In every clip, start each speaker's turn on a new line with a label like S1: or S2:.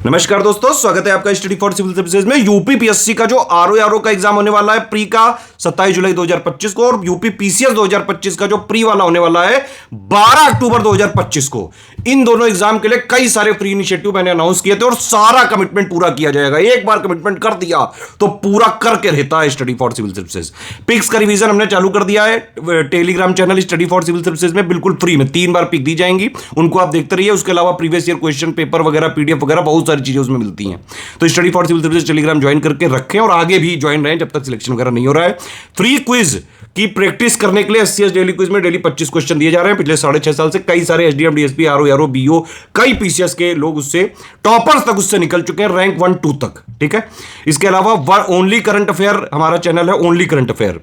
S1: नमस्कार दोस्तों, स्वागत है आपका स्टडी फॉर सिविल सर्विसेज में। यूपी पीएससी का जो आरओ का एग्जाम होने वाला है प्री का 27 जुलाई 2025 को, और यूपी पीसीएस 2025 का जो प्री वाला होने वाला है 12 अक्टूबर 2025 को। इन दोनों एग्जाम के लिए कई सारे फ्री इनिशिएटिव मैंने अनाउंस किए थे और सारा कमिटमेंट पूरा किया जाएगा। एक बार कमिटमेंट कर दिया तो पूरा करके रहता है स्टडी फॉर सिविल सर्विसेज। पिक्स का रिवीजन हमने चालू कर दिया है Telegram channel Study for Civil Services में, बिल्कुल फ्री में 3 बार पिक दी जाएंगी, उनको आप देखते रहिए। उसके अलावा प्रीवियस ईयर क्वेश्चन पेपर वगैरह, पीडीएफ वगैरह बहुत सारी चीजें उसमें मिलती हैं। तो Study for Civil Services Telegram join करके रखें और आगे भी ज्वाइन रहें जब तक सिलेक्शन वगैरह नहीं हो रहा है। फ्री क्विज की प्रैक्टिस करने के लिए एससीएस डेली क्विज में डेली 25 क्वेश्चन दिए जा रहे हैं। पिछले 6.5 साल से कई सारे एसडीएम, डीएसपी, आरओ, बीओ, कई पीसीएस के लोग उससे टॉपर्स तक उससे निकल चुके हैं, रैंक 1-2 तक। ठीक है, इसके अलावा ओनली करंट अफेयर हमारा चैनल है, ओनली करंट अफेयर।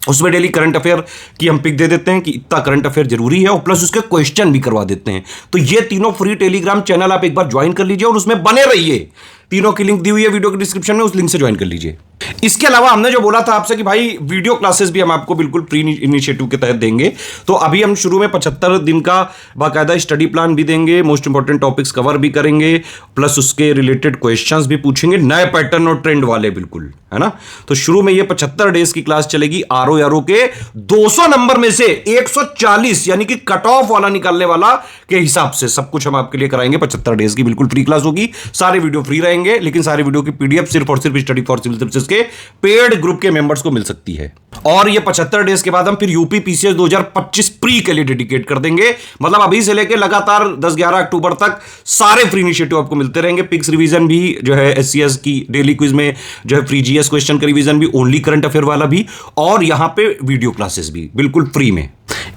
S1: उसमें डेली करंट अफेयर की हम पिक दे देते हैं कि इतना करंट अफेयर जरूरी है, और प्लस उसके क्वेश्चन भी करवा देते हैं। तो ये तीनों फ्री टेलीग्राम चैनल आप एक बार ज्वाइन कर लीजिए और उसमें बने रहिए। तीनों की लिंक दी हुई है वीडियो के डिस्क्रिप्शन में, उस लिंक से ज्वाइन कर लीजिए। इसके अलावा हमने जो बोला था आपसे कि भाई वीडियो क्लासेस भी हम आपको बिल्कुल फ्री इनिशिएटिव के तहत देंगे। तो अभी हम शुरू में 75 दिन का बाकायदा स्टडी प्लान भी देंगे, मोस्ट इंपॉर्टेंट टॉपिक्स कवर भी करेंगे, प्लस उसके रिलेटेड क्वेश्चंस भी पूछेंगे, नए पैटर्न और ट्रेंड वाले, बिल्कुल, है ना। तो शुरू में ये 75 डेज की क्लास चलेगी। आरओ के 200 नंबर में से 140 यानी कि कट ऑफ वाला निकालने वाला के हिसाब से सब कुछ हम आपके लिए कराएंगे। 75 डेज की बिल्कुल फ्री क्लास होगी, सारे वीडियो फ्री रहेंगे, लेकिन सारे वीडियो की पीडीएफ सिर्फ और सिर्फ स्टडी फॉर सिविल सर्विसेज के पेड ग्रुप के मेंबर्स को मिल सकती है। और ये 75 डेज के बाद हम फिर यूपी पीसीएस 2025 प्री के लिए डेडिकेट कर देंगे। मतलब अभी से लेकर लगातार 10-11 अक्टूबर तक सारे फ्री इनिशिएटिव आपको मिलते रहेंगे। पिक्स रिवीजन भी जो है एससीएस की डेली क्विज में जो है फ्री जीएस क्वेश्चन का रिवीजन भी, ओनली करंट अफेयर वाला भी, और यहां पे वीडियो क्लासेस भी बिल्कुल फ्री में।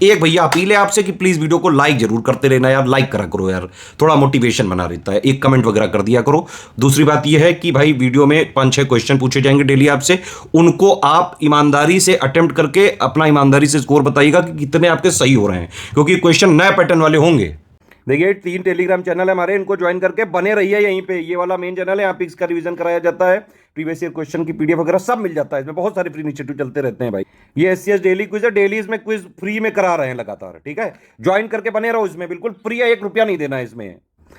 S1: एक भैया अपील है आपसे कि प्लीज वीडियो को लाइक जरूर करते रहना यार, लाइक करा करो यार, थोड़ा मोटिवेशन बना रहता है। एक कमेंट वगैरह कर दिया करो। दूसरी बात यह है कि भाई वीडियो में 5-6 क्वेश्चन पूछे जाएंगे डेली आपसे, उनको आप ईमानदारी से अटेम्प्ट करके अपना ईमानदारी से स्कोर बताइएगा कि कितने आपके सही हो रहे हैं, क्योंकि क्वेश्चन नए पैटर्न वाले होंगे। देखिए 3 टेलीग्राम चैनल है हमारे, इनको ज्वाइन करके बने रहिए यहीं पे। ये वाला मेन चैनल है, यहाँ पिक्स का रिवीजन कराया जाता है, प्रीवियस ईयर क्वेश्चन की पीडीएफ वगैरह सब मिल जाता है इसमें। बहुत सारे फ्री इनिशिएटिव चलते रहते हैं भाई। ये एससीएस डेली क्विज है, डेली इसमें क्विज फ्री में करा रहे हैं लगातार। ठीक है, ज्वाइन करके बने रहो इसमें, बिल्कुल फ्री है, 1 रुपया नहीं देना है इसमें।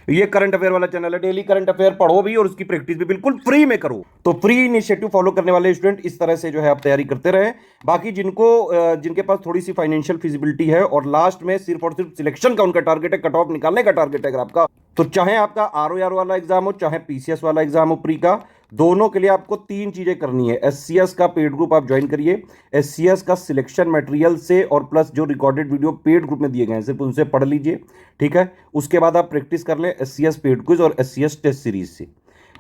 S1: ये करंट अफेयर वाला चैनल है, डेली करंट अफेयर पढ़ो भी और उसकी प्रैक्टिस भी बिल्कुल फ्री में करो। तो फ्री इनिशिएटिव फॉलो करने वाले स्टूडेंट इस तरह से जो है आप तैयारी करते रहे। बाकी जिनके पास थोड़ी सी फाइनेंशियल फिजिबिलिटी है और लास्ट में सिर्फ और सिर्फ सिलेक्शन का उनका टारगेट है, कट ऑफ निकालने का टारगेट है अगर आपका, तो चाहे आपका आरओ वाला एग्जाम हो, चाहे पीसीएस वाला एग्जाम हो प्री का, दोनों के लिए आपको 3 चीजें करनी है। एससीएस का पेड ग्रुप आप ज्वाइन करिए, एससीएस का सिलेक्शन मटेरियल से और प्लस जो रिकॉर्डेड वीडियो पेड ग्रुप में दिए गए हैं सिर्फ उनसे पढ़ लीजिए। ठीक है, उसके बाद आप प्रैक्टिस कर लें एससीएस पेड क्विज और एससीएस टेस्ट सीरीज से।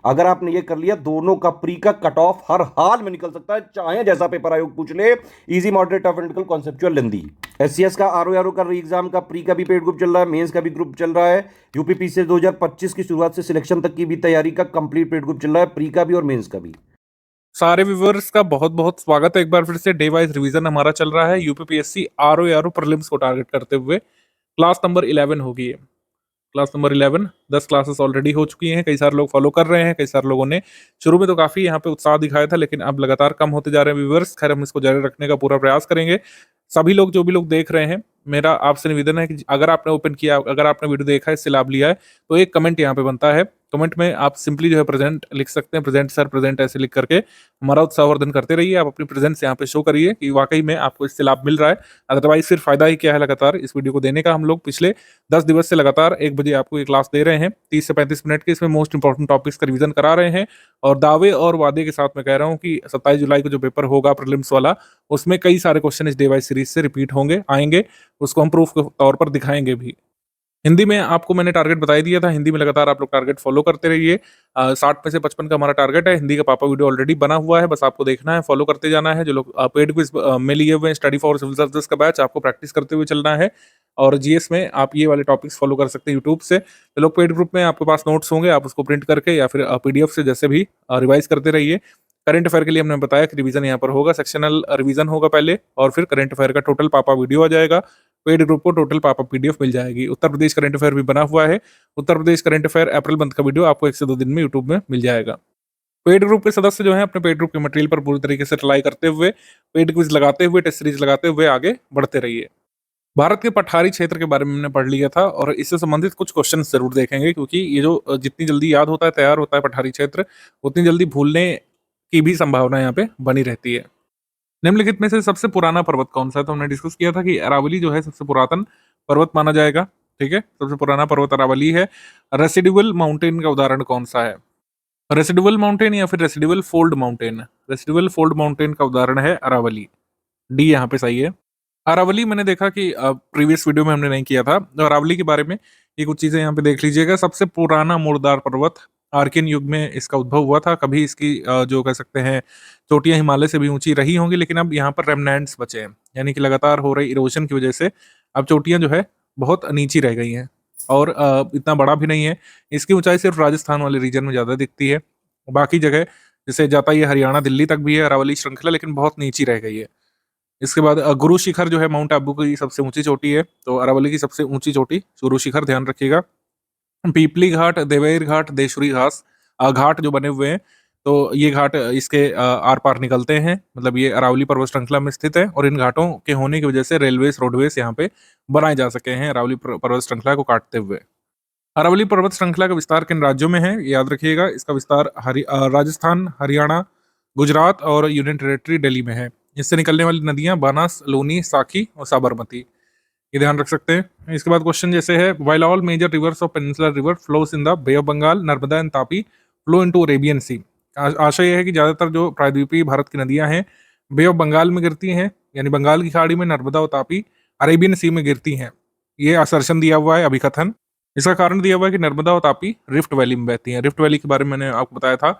S1: अगर आपने ये कर लिया, दोनों का प्री का कट ऑफ हर हाल में निकल सकता है, चाहे जैसा पेपर आयोग पूछ ले। Easy, moderate, tough, and conceptual, lengthy. SCS का आरओ का री एग्जाम का प्री का भी पेड ग्रुप चल रहा है, मेंस का भी ग्रुप चल रहा है। यूपी पीसीएस 2025 की शुरुआत से सिलेक्शन तक की भी तैयारी का कंप्लीट पेड ग्रुप चल रहा है, प्री का भी और मेंस का भी।
S2: सारे व्यूअर्स का बहुत बहुत स्वागत है। एक बार फिर से डे वाइज रिवीजन हमारा चल रहा है यूपी पीएससी आरओ प्रीलिम्स को टारगेट करते हुए। क्लास नंबर 11 होगी ये, क्लास नंबर 11। 10 क्लासेस ऑलरेडी हो चुकी हैं, कई सारे लोग फॉलो कर रहे हैं, कई सारे लोगों ने शुरू में तो काफी यहाँ पे उत्साह दिखाया था, लेकिन अब लगातार कम होते जा रहे हैं व्यूअर्स। खैर, हम इसको जारी रखने का पूरा प्रयास करेंगे। सभी लोग जो भी लोग देख रहे हैं, मेरा आपसे निवेदन है कि अगर आपने ओपन किया, अगर आपने वीडियो देखा है, इससे लाभ लिया है, तो एक कमेंट यहाँ पे बनता है। कमेंट में आप सिंपली जो है प्रेजेंट लिख सकते हैं, प्रेजेंट सर, प्रेजेंट, ऐसे लिख करके हमारा उत्साहवर्धन करते रहिए। आप अपनी प्रेजेंस यहाँ पे शो करिए कि वाकई में आपको इससे लाभ मिल रहा है। अदरवाइज फिर फायदा ही क्या है लगातार इस वीडियो को देने का। हम लोग पिछले 10 दिवस से लगातार 1 बजे आपको ये क्लास दे रहे हैं, 30 से 35 मिनट के। इसमें मोस्ट इंपॉर्टेंट टॉपिक्स का रिवीजन करा रहे हैं, और दावे और वादे के साथ मैं कह रहा हूँ कि 27 जुलाई को जो पेपर होगा प्रीलिम्स वाला, उसमें कई सारे क्वेश्चन इस डे वाइज सीरीज से रिपीट होंगे, आएंगे, उसको हम प्रूफ के तौर पर दिखाएंगे भी। हिंदी में आपको मैंने टारगेट बता ही दिया था, हिंदी में लगातार आप लोग टारगेट फॉलो करते रहिए। 60 में से 55 का हमारा टारगेट है। हिंदी का पापा वीडियो ऑलरेडी बना हुआ है, बस आपको देखना है, फॉलो करते जाना है। जो लोग पेड क्विज में लिए हुए हैं स्टडी फॉर सिविल सर्विसेज का बैच, आपको प्रैक्टिस करते हुए चलना है। और जीएस में आप ये वाले टॉपिक्स फॉलो कर सकते हैं यूट्यूब से। जो लोग पेड ग्रुप में, आपके पास नोट्स होंगे, आप उसको प्रिंट करके या फिर पीडीएफ से जैसे भी रिवाइज करते रहिए। करंट अफेयर के लिए हमने बताया कि रिवीजन यहाँ पर होगा, सेक्शनल रिवीजन होगा पहले, और फिर करंट अफेयर का टोटल पापा वीडियो आ जाएगा। पेड ग्रुप को टोटल पापा पीडीएफ मिल जाएगी। उत्तर प्रदेश करंट अफेयर भी बना हुआ है। Uttar Pradesh current affair April month का वीडियो आपको 1 से 2 दिन में यूट्यूब में मिल जाएगा। पेड ग्रुप के सदस्य जो हैं अपने पेड ग्रुप के मटेरियल पर पूरी तरीके से रिलाई करते हुए, पेड क्विज लगाते हुए, टेस्ट सीरीज लगाते हुए आगे बढ़ते रहिए। भारत के पठारी क्षेत्र के बारे में हमने पढ़ लिया था और इससे संबंधित कुछ क्वेश्चन जरूर देखेंगे, क्योंकि ये जो जितनी जल्दी याद होता है, तैयार होता है पठारी क्षेत्र, उतनी जल्दी भूलने की भी संभावना यहाँ पे बनी रहती है। निम्नलिखित में से सबसे पुराना पर्वत कौन सा है? तो हमने डिस्कस किया था कि अरावली जो है सबसे पुरातन पर्वत माना जाएगा। ठीक है, सबसे पुराना पर्वत अरावली है। रेसिडुअल माउंटेन का उदाहरण कौन सा है? रेसिडुअल माउंटेन या फिर residual fold mountain? Residual fold mountain का उदाहरण है अरावली। डी यहाँ पे सही है। अरावली मैंने देखा कि प्रीवियस वीडियो में हमने नहीं किया था, तो अरावली के बारे में ये कुछ चीजें यहाँ पे देख लीजिएगा। सबसे पुराना मुर्दार पर्वत, आर्कियन युग में इसका उद्भव हुआ था। कभी इसकी जो कह सकते हैं चोटियां हिमालय से भी ऊंची रही होंगी, लेकिन अब यहाँ पर रेमनैंट्स बचे हैं, यानी कि लगातार हो रही इरोजन की वजह से अब चोटियां जो है बहुत नीची रह गई हैं और इतना बड़ा भी नहीं है। इसकी ऊंचाई सिर्फ राजस्थान वाले रीजन में ज्यादा दिखती है, बाकी जगह जैसे जाता है हरियाणा दिल्ली तक भी है अरावली श्रृंखला, लेकिन बहुत नीची रह गई है। इसके बाद गुरु शिखर जो है माउंट आबू की सबसे ऊंची चोटी है, तो अरावली की सबसे ऊंची चोटी गुरु शिखर, ध्यान रखिएगा। पीपली घाट, देवेर घाट, देशुरी घाट जो बने हुए हैं, तो ये घाट इसके आर पार निकलते हैं, मतलब ये अरावली पर्वत श्रृंखला में स्थित है और इन घाटों के होने की वजह से रेलवेज रोडवेज यहाँ पे बनाए जा सके हैं अरावली पर्वत श्रृंखला को काटते हुए। अरावली पर्वत श्रृंखला का विस्तार किन राज्यों में है? ये याद रखिएगा, इसका विस्तार राजस्थान, हरियाणा, गुजरात और यूनियन टेरिटरी दिल्ली में है। इससे निकलने वाली नदियां बानास, लोनी, साखी और साबरमती, ये ध्यान रख सकते हैं। इसके बाद क्वेश्चन जैसे है, while all major rivers of peninsular river flows in the bay of Bengal, Narmada and Tapi flow into Arabian sea. आशय यह है कि ज्यादातर जो प्रायद्वीपीय भारत की नदियां हैं बे ऑफ बंगाल में गिरती हैं, यानी बंगाल की खाड़ी में, नर्मदा और तापी अरेबियन सी में गिरती हैं। ये असर्शन दिया हुआ है, अभिकथन। इसका कारण दिया हुआ है कि नर्मदा और तापी रिफ्ट वैली में बहती हैं। रिफ्ट वैली के बारे में मैंने आपको बताया था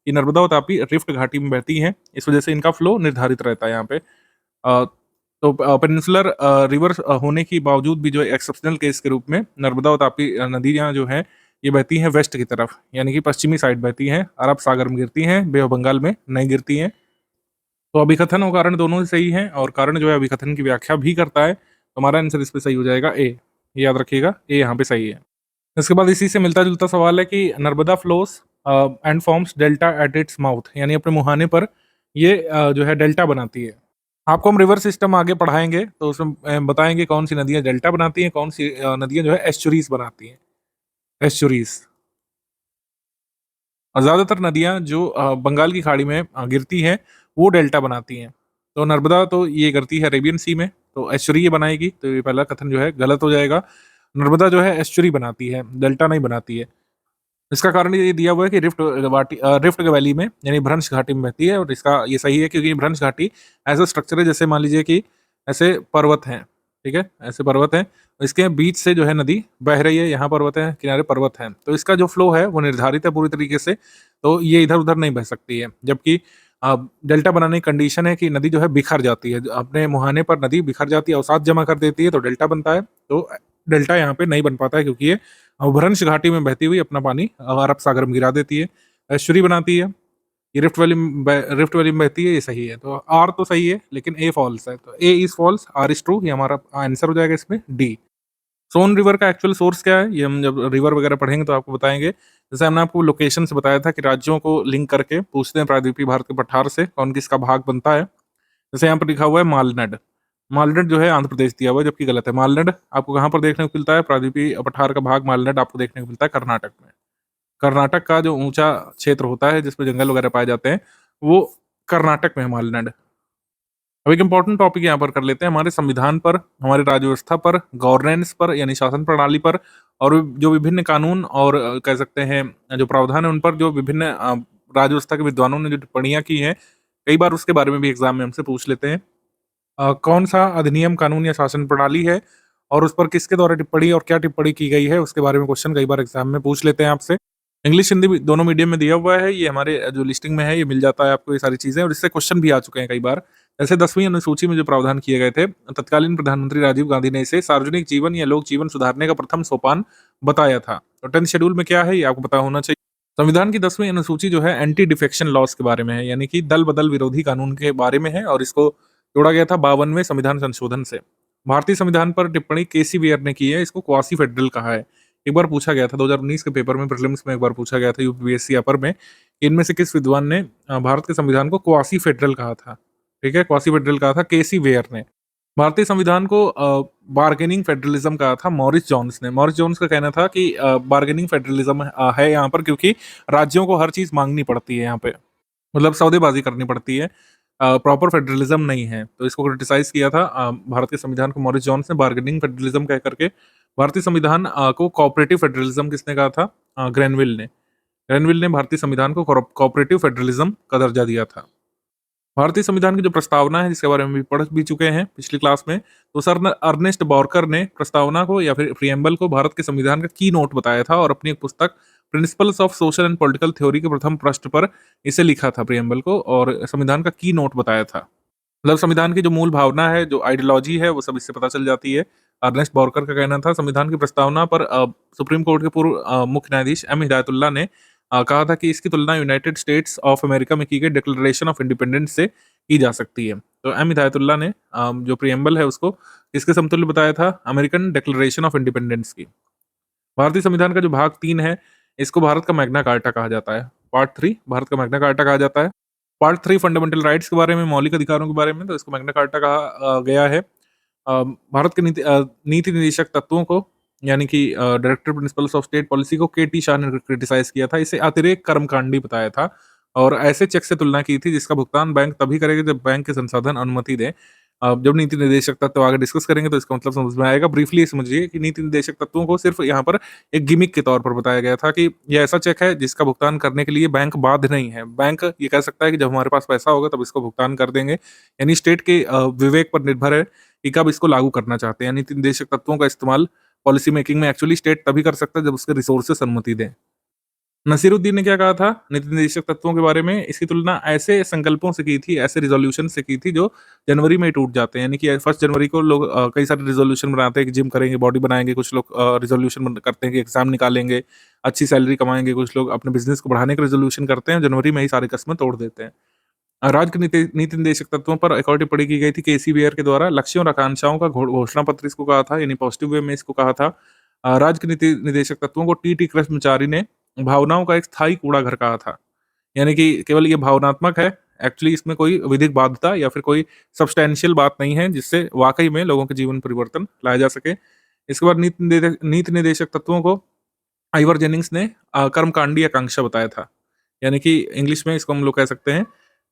S2: कि नर्मदा और तापी रिफ्ट घाटी में बहती हैं, इस वजह से इनका फ्लो निर्धारित रहता है यहाँ पे। तो पेनिनसुलर रिवर होने के बावजूद भी जो एक्सेप्शनल केस के रूप में नर्मदा और तापी नदियां जो हैं ये बहती हैं वेस्ट की तरफ, यानी कि पश्चिमी साइड बहती हैं, अरब सागर में गिरती हैं, बे ऑफ बंगाल में नहीं गिरती हैं। तो अभिकथन और कारण दोनों ही सही हैं, और कारण जो है अभिकथन की व्याख्या भी करता है, तो हमारा आंसर इस पे सही हो जाएगा ए। याद रखिएगा, ए यहाँ पे सही है। इसके बाद इसी से मिलता जुलता सवाल है कि Narmada flows and forms delta at its mouth, यानी अपने मुहाने पर ये जो है डेल्टा बनाती है। आपको हम रिवर सिस्टम आगे पढ़ाएंगे, तो उसमें बताएंगे कौन सी नदियां डेल्टा बनाती हैं, कौन सी नदियां जो है एस्चुरीज बनाती हैं, एस्चुरीज। और ज्यादातर नदियां जो बंगाल की खाड़ी में गिरती हैं वो डेल्टा बनाती हैं। तो नर्मदा तो ये करती है अरेबियन सी में, तो एस्चुरी ये बनाएगी, तो ये पहला कथन जो है गलत हो जाएगा। नर्मदा जो है एस्चुरी बनाती है, डेल्टा नहीं बनाती है। इसका कारण ये दिया हुआ है कि रिफ्ट वैली में, यानी भ्रंश घाटी में बहती है, और इसका ये सही है क्योंकि भ्रंश घाटी ऐसा स्ट्रक्चर है जैसे मान लीजिए कि ऐसे पर्वत हैं, ठीक है, ऐसे पर्वत हैं, इसके बीच से जो है नदी बह रही है, यहाँ पर्वत है, किनारे पर्वत हैं, तो इसका जो फ्लो है वो निर्धारित है पूरी तरीके से, तो ये इधर उधर नहीं बह सकती है। जबकि डेल्टा बनाने की कंडीशन है कि नदी जो है बिखर जाती है, अपने मुहाने पर नदी बिखर जाती है, अवसाद जमा कर देती है, तो डेल्टा बनता है। तो डेल्टा यहाँ पे नहीं बन पाता है क्योंकि ये भ्रंश घाटी में बहती हुई अपना पानी अरब सागर में गिरा देती है, एस्चुरी बनाती है। ये रिफ्ट वैली में बहती है, ये सही है। तो आर तो सही है लेकिन ए फॉल्स है, तो A is false, R is true, ये हमारा आंसर हो जाएगा इसमें डी। सोन रिवर का एक्चुअल सोर्स क्या है, ये हम जब रिवर वगैरह पढ़ेंगे तो आपको बताएंगे। जैसे हमने आपको लोकेशन से बताया था कि राज्यों को लिंक करके पूछते हैं प्रायद्वीपीय भारत के पठार से कौन किसका भाग बनता है। जैसे यहाँ पर लिखा हुआ है मालनड, मालनड जो है आंध्र प्रदेश दिया हुआ है, जबकि गलत है। मालनड आपको कहाँ पर देखने को मिलता है? प्रायद्वीपीय पठार का भाग मालनड आपको देखने को मिलता है कर्नाटक में। कर्नाटक का जो ऊंचा क्षेत्र होता है जिसमें जंगल वगैरह पाए जाते हैं, वो कर्नाटक में है मालनड। अब एक इंपॉर्टेंट टॉपिक यहाँ पर कर लेते हैं, हमारे संविधान पर, हमारी राज्य व्यवस्था पर, गवर्नेंस पर यानी शासन प्रणाली पर, और जो विभिन्न कानून और कह सकते हैं जो प्रावधान है उन पर जो विभिन्न राज्य व्यवस्था के विद्वानों ने जो टिप्पणियां की हैं, कई बार उसके बारे में भी एग्जाम में हमसे पूछ लेते हैं। कौन सा अधिनियम, कानून या शासन प्रणाली है और उस पर किसके द्वारा टिप्पणी और क्या टिप्पणी की गई है, उसके बारे में क्वेश्चन कई बार एग्जाम में पूछ लेते हैं आपसे। इंग्लिश हिंदी दोनों मीडियम में दिया हुआ है, ये हमारे जो लिस्टिंग में है ये मिल जाता है आपको ये सारी चीजें, और इससे क्वेश्चन भी आ चुके हैं कई बार। जैसे 10वीं अनुसूची में जो प्रावधान किए गए थे, तत्कालीन प्रधानमंत्री राजीव गांधी ने इसे सार्वजनिक जीवन या लोक जीवन सुधारने का प्रथम सोपान बताया था। तो 10th शेड्यूल में क्या है ये आपको पता होना चाहिए। संविधान की 10वीं अनुसूची जो है एंटी डिफेक्शन लॉस के बारे में है, यानी कि दल बदल विरोधी कानून के बारे में है, और इसको जोड़ा गया था 52वें संविधान संशोधन से। भारतीय संविधान पर टिप्पणी केसी वेयर ने की है, इसको क्वासी फेडरल कहा है। एक बार पूछा गया था 2019 के पेपर में, प्रीलिम्स में एक बार पूछा गया था यूपीएससी अपर में, इनमें से किस विद्वान ने भारत के संविधान को क्वासी फेडरल कहा था? ठीक है, क्वासी फेडरल कहा था केसी वेयर ने। भारतीय संविधान को बार्गेनिंग फेडरलिज्म कहा था मॉरिस जोन्स ने। मॉरिस जोन्स का कहना था कि बार्गेनिंग फेडरलिज्म है यहाँ पर, क्योंकि राज्यों को हर चीज मांगनी पड़ती है यहाँ पे, मतलब सौदेबाजी करनी पड़ती है, प्रॉपर फेडरलिज्म नहीं है। तो इसको क्रिटिसाइज किया था भारत के संविधान को मॉरिस जोन्स ने बार्गेनिंग फेडरलिज्म कह करके। भारतीय संविधान को कोऑपरेटिव फेडरलिज्म किसने कहा था? ग्रेनविल ने। ग्रेनविल ने भारतीय संविधान को कोऑपरेटिव फेडरलिज्म का दर्जा दिया था। भारतीय संविधान की जो प्रस्तावना है, जिसके बारे में भी पढ़ भी चुके हैं पिछली क्लास में, तो सर अर्नेस्ट बॉर्कर ने प्रस्तावना को या फिर प्रियम्बल को भारत के संविधान का की नोट बताया था, और अपनी एक पुस्तक principles of social and political theory के प्रथम पृष्ठ पर इसे लिखा था प्रियम्बल को, और संविधान का की नोट बताया था। मतलब संविधान की जो मूल भावना है, जो आइडियोलॉजी है, वो सब इससे पता चल जाती है। अर्नेस्ट बॉर्कर का कहना था संविधान की प्रस्तावना पर सुप्रीम कोर्ट के पूर्व मुख्य न्यायाधीश एम हिदायतुल्लाह ने कहा था कि इसकी तुलना यूनाइटेड स्टेट्स ऑफ अमेरिका में की गई डिक्लेरेशन ऑफ इंडिपेंडेंस से की जा सकती है। तो एम हिदायतुल्लाह ने जो प्रियम्बल है उसको इसके समतुल्य बताया था अमेरिकन डिक्लेरेशन ऑफ इंडिपेंडेंस की। भारतीय संविधान का जो भाग 3 है, इसको भारत का मैग्ना कार्टा कहा जाता है। पार्ट 3 भारत का मैग्ना कार्टा कहा जाता है। पार्ट 3 फंडामेंटल राइट्स के बारे में, मौलिक अधिकारों के बारे में, तो इसको मैग्ना कार्टा कहा गया है। भारत के नीति निदेशक तत्वों को, यानी कि director principles of state policy को के टी शाह ने क्रिटिसाइज किया था। इसे अतिरेक कर्मकांडी बताया था, और ऐसे चेक से तुलना की थी जिसका भुगतान बैंक तभी करेगा जब बैंक के संसाधन अनुमति दें। जब नीति निर्देशक तत्व आगे डिस्कस करेंगे तो इसका मतलब समझ में आएगा। ब्रीफली समझिए कि नीति निर्देशक तत्वों को सिर्फ यहाँ पर एक गिमिक के तौर पर बताया गया था कि यह ऐसा चेक है जिसका भुगतान करने के लिए बैंक बाध्य नहीं है। बैंक ये कह सकता है कि जब हमारे पास पैसा होगा तब इसको भुगतान कर देंगे। यानी स्टेट के विवेक पर निर्भर है कि कब इसको लागू करना चाहते हैं। नीति निर्देशक तत्वों का इस्तेमाल पॉलिसी मेकिंग में एक्चुअली स्टेट तभी कर सकता है जब उसके रिसोर्सेस अनुमति दें। नसीरुद्दीन ने क्या कहा था नीति निर्देशक तत्वों के बारे में? इसकी तुलना ऐसे संकल्पों से की थी, ऐसे रिजोल्यूशन से की थी जो जनवरी में ही टूट जाते हैं। यानी कि 1 जनवरी को लोग कई सारे रिजोल्यूशन बनाते हैं कि जिम करेंगे, बॉडी बनाएंगे। कुछ लोग रिजोल्यूशन करते हैं कि एग्जाम निकालेंगे, अच्छी सैलरी कमाएंगे। कुछ लोग अपने बिजनेस को बढ़ाने का रिजोल्यूशन करते हैं, जनवरी में ही सारे कस्में तोड़ देते हैं। राज्य के नीति निर्देशक तत्वों पर एक और टिप्पणी की गई थी केसी बियर के द्वारा। लक्ष्यों और आकांक्षाओं का घोषणा पत्र इसको कहा था, यानी पॉजिटिव वे में इसको कहा था। राज्य के नीति निर्देशक तत्वों को टी कृष्णचारी ने भावनाओं का एक स्थायी कूड़ा घर कहा था। यानी कि केवल ये भावनात्मक है, एक्चुअली इसमें कोई विधिक बाध्यता या फिर कोई सब्सटैंशियल बात नहीं है जिससे वाकई में लोगों के जीवन परिवर्तन लाया जा सके। इसके बाद नीति निर्देशक तत्वों को आइवर जेनिंग्स ने कर्मकांडी आकांक्षा बताया था। यानी कि इंग्लिश में इसको हम लोग कह सकते हैं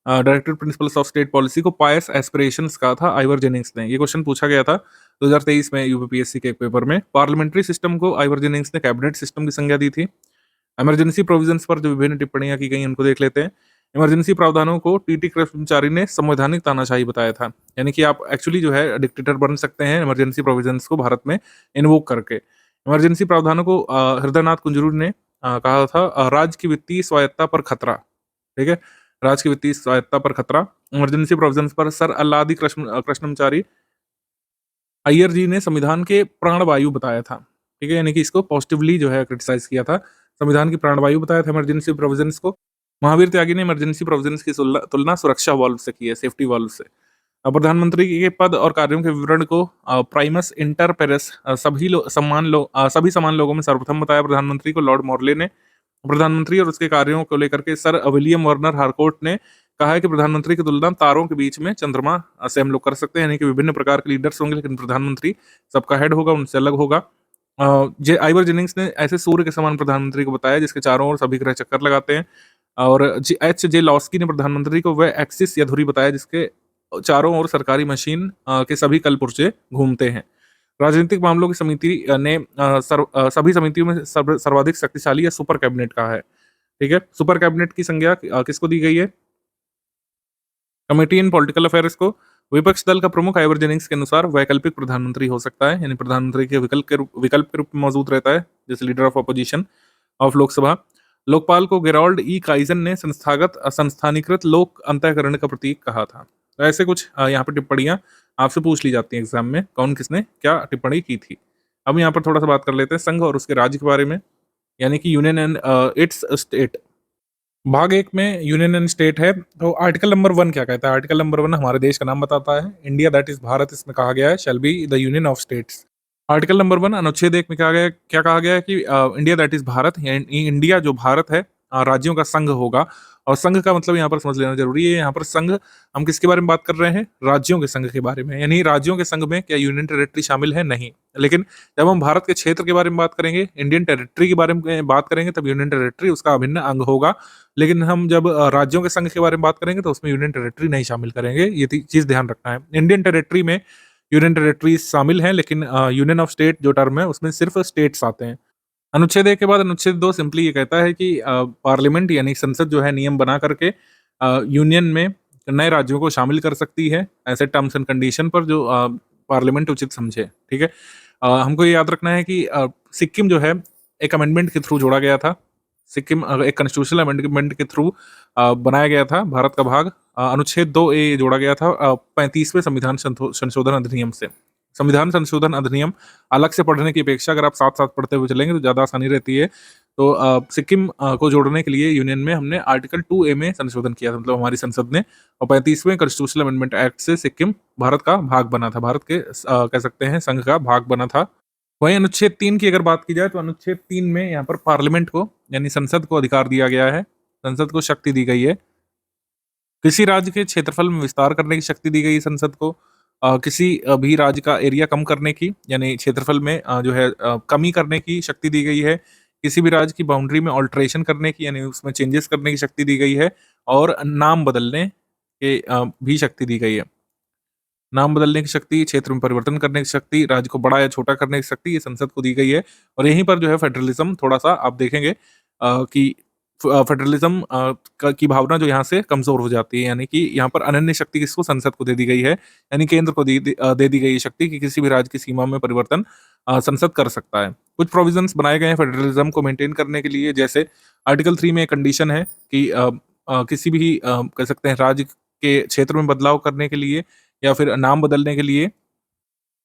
S2: director principles of state policy को पायस एस्पिरेशंस कहा था आइवर जेनिंग्स ने। ये क्वेश्चन पूछा गया था 2023 में यूपीपीएससी के एक पेपर में। पार्लियामेंट्री सिस्टम को आइवर जेनिंग्स ने कैबिनेट सिस्टम की संज्ञा दी थी। इमरजेंसी प्रोविजंस पर जो विभिन्न टिप्पणियां की गई उनको देख लेते हैं। इमरजेंसी प्रावधानों को टी कृष्णचारी ने संवैधानिक तानाशाही बताया था। यानी कि आप एक्चुअली जो है डिक्टेटर बन सकते हैं इमरजेंसी प्रोविजंस को भारत में इन्वोक करके। इमरजेंसी प्रावधानों को हृदयनाथ कुंजरू ने कहा था राज्य की वित्तीय स्वायत्ता पर खतरा। ठीक है, राज्य की वित्तीय स्वायत्ता पर खतरा। इमरजेंसी प्रोविजंस पर सर अल्लादी कृष्णमचारी अय्यर जी ने संविधान के प्राणवायु बताया था। ठीक है, यानी कि इसको पॉजिटिवली जो है क्रिटिसाइज किया था, संविधान की प्राणवायु बताया था इमरजेंसी प्रोविजंस को। महावीर त्यागी ने इमरजेंसी प्रोविजंस की तुलना सुरक्षा वाल्व से की है, सेफ्टी वाल्व से। प्रधानमंत्री के पद और कार्यों के विवरण को प्राइमस इंटर पेरेस सभी समान लोगों में सर्वप्रथम बताया प्रधानमंत्री को लॉर्ड मॉर्ले ने। प्रधानमंत्री और उसके कार्यों को लेकर के सर विलियम वर्नर हार्कोर्ट ने कहा है कि प्रधानमंत्री की तुलना तारों के बीच में चंद्रमा से हम लोग कर सकते हैं। यानी कि विभिन्न प्रकार के लीडर्स होंगे लेकिन प्रधानमंत्री सबका हेड होगा, उनसे अलग होगा। आइवर जेनिंग्स ने ऐसे सूर्य के समान प्रधानमंत्री को बताया जिसके चारों ओर सभी ग्रह चक्कर लगाते हैं। और H.J. लॉस्की ने प्रधानमंत्री को वह एक्सिस या धुरी बताया जिसके चारों ओर सरकारी मशीन के सभी कलपुर्जे घूमते हैं। राजनीतिक मामलों की समिति ने सभी समितियों में सर्वाधिक शक्तिशाली या सुपर कैबिनेट कहा है। ठीक है, सुपर कैबिनेट की संज्ञा किसको दी गई है? कमेटी इन पॉलिटिकल अफेयर्स को। विपक्ष दल का प्रमुख आइवर जेनिंग्स के अनुसार वैकल्पिक प्रधानमंत्री हो सकता है, यानी प्रधानमंत्री के विकल्प के रूप में मौजूद रहता है, जैसे leader of opposition of Lok Sabha. Lokpal को गेरोल्ड ई काइजन ने संस्थानीकृत लोक अंतःकरण का प्रतीक कहा था। तो ऐसे कुछ यहाँ पर टिप्पणियां आपसे पूछ ली जाती है एग्जाम में, कौन किसने क्या टिप्पणी की थी। अब यहाँ पर थोड़ा सा बात कर लेते हैं संघ और उसके राज्य के बारे में, यानी कि यूनियन एंड इट्स स्टेट। भाग 1 में यूनियन एंड स्टेट है। तो आर्टिकल नंबर 1 क्या कहता है? आर्टिकल नंबर 1 हमारे देश का नाम बताता है, इंडिया दैट इज भारत। इसमें कहा गया है shall be the union of states. Article number 1 अनुच्छेद 1 में क्या कहा गया है कि इंडिया दैट इज भारत, यानी इंडिया जो भारत है राज्यों का संघ होगा। और संघ का मतलब यहाँ पर समझ लेना जरूरी है। यहाँ पर संघ हम किसके बारे में बात कर रहे हैं? राज्यों के संघ के बारे में। यानी राज्यों के संघ में क्या यूनियन टेरिटरी शामिल है? नहीं। लेकिन जब हम भारत के क्षेत्र के बारे में बात करेंगे, इंडियन टेरिटरी के बारे में बात करेंगे, तब यूनियन टेरिटरी उसका अभिन्न अंग होगा। लेकिन हम जब राज्यों के संघ के बारे में बात करेंगे तो उसमें यूनियन टेरिटरी नहीं शामिल करेंगे। ये चीज ध्यान रखना है। इंडियन टेरिटरी में यूनियन टेरिटरी शामिल हैं, लेकिन यूनियन ऑफ स्टेट जो टर्म है उसमें सिर्फ स्टेट्स आते हैं। अनुच्छेद 1 के बाद अनुच्छेद 2 सिंपली ये कहता है कि पार्लियामेंट यानी संसद जो है नियम बना करके यूनियन में नए राज्यों को शामिल कर सकती है ऐसे टर्म्स एंड कंडीशन पर जो पार्लियामेंट उचित समझे। ठीक है। हमको ये याद रखना है कि सिक्किम जो है एक अमेंडमेंट के थ्रू जोड़ा गया था। सिक्किम एक कॉन्स्टिट्यूशनल अमेंडमेंट के थ्रू बनाया गया था भारत का भाग। अनुच्छेद 2A जोड़ा गया था 35वें संविधान संशोधन अधिनियम से। संविधान संशोधन अधिनियम अलग से पढ़ने की अपेक्षा अगर आप साथ-साथ पढ़ते हुए चलेंगे तो ज़्यादा आसानी रहती है। तो सिक्किम को जोड़ने के लिए यूनियन में हमने आर्टिकल 2A में संशोधन किया था, मतलब हमारी संसद ने। और 35वें कॉन्स्टिट्यूशनल अमेंडमेंट एक्ट से सिक्किम भारत का भाग बना था, भारत के कह सकते हैं संघ का भाग बना था। वहीं अनुच्छेद 3 की अगर बात की जाए तो अनुच्छेद 3 में यहाँ पर पार्लियामेंट को यानी संसद को अधिकार दिया गया है, संसद को शक्ति दी गई है। किसी राज्य के क्षेत्रफल में विस्तार करने की शक्ति दी गई है संसद को। किसी भी राज्य का एरिया कम करने की यानी क्षेत्रफल में जो है कमी करने की शक्ति दी गई है। किसी भी राज्य की बाउंड्री में ऑल्टरेशन करने की यानी उसमें चेंजेस करने की शक्ति दी गई है। और नाम बदलने की भी शक्ति दी गई है। नाम बदलने की शक्ति, क्षेत्र में परिवर्तन करने की शक्ति, राज्य को बड़ा या छोटा करने की शक्ति ये संसद को दी गई है। और यहीं पर जो है फेडरलिज्म थोड़ा-सा आप देखेंगे कि फेडरलिज्म की भावना जो यहाँ से कमज़ोर हो जाती है। यानी कि यहाँ पर अनन्य शक्ति किसको? संसद को दे दी गई है। यानी केंद्र को दे दी गई है शक्ति कि किसी भी राज्य की सीमा में परिवर्तन संसद कर सकता है। कुछ प्रोविजंस बनाए गए हैं फेडरलिज्म को मेंटेन करने के लिए, जैसे आर्टिकल 3 में एक कंडीशन है कि किसी भी कह सकते हैं राज्य के क्षेत्र में बदलाव करने के लिए या फिर नाम बदलने के लिए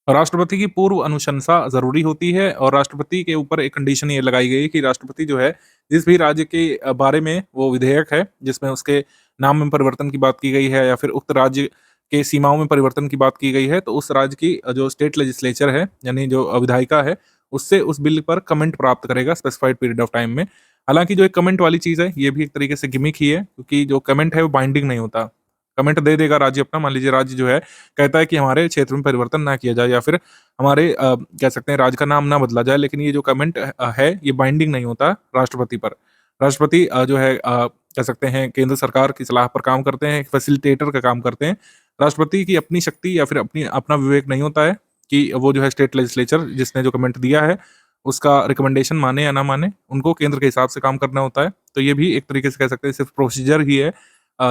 S2: राष्ट्रपति की पूर्व अनुशंसा ज़रूरी होती है। और राष्ट्रपति के ऊपर एक कंडीशन ये लगाई गई है कि राष्ट्रपति जो है जिस भी राज्य के बारे में वो विधेयक है जिसमें उसके नाम में परिवर्तन की बात की गई है या फिर उक्त राज्य के सीमाओं में परिवर्तन की बात की गई है, तो उस राज्य की जो स्टेट लेजिस्लेचर है यानी जो विधायिका है उससे उस बिल पर कमेंट प्राप्त करेगा स्पेसिफाइड पीरियड ऑफ टाइम में। हालांकि जो एक कमेंट वाली चीज़ है ये भी एक तरीके से गिमिक ही है, क्योंकि जो कमेंट है वो बाइंडिंग नहीं होता। कमेंट दे देगा राज्य अपना, मान लीजिए राज्य जो है कहता है कि हमारे क्षेत्र में परिवर्तन ना किया जाए या फिर हमारे कह सकते हैं राज्य का नाम ना बदला जाए, लेकिन ये जो कमेंट है ये बाइंडिंग नहीं होता राष्ट्रपति पर। राष्ट्रपति जो है कह सकते हैं केंद्र सरकार की सलाह पर काम करते हैं, एक फैसिलिटेटर का काम करते हैं। राष्ट्रपति की अपनी शक्ति या फिर अपना विवेक नहीं होता है कि वो जो है स्टेट लेजिस्लेचर जिसने जो कमेंट दिया है उसका रिकमेंडेशन माने या ना माने, उनको केंद्र के हिसाब से काम करना होता है। तो ये भी एक तरीके से कह सकते हैं सिर्फ प्रोसीजर ही है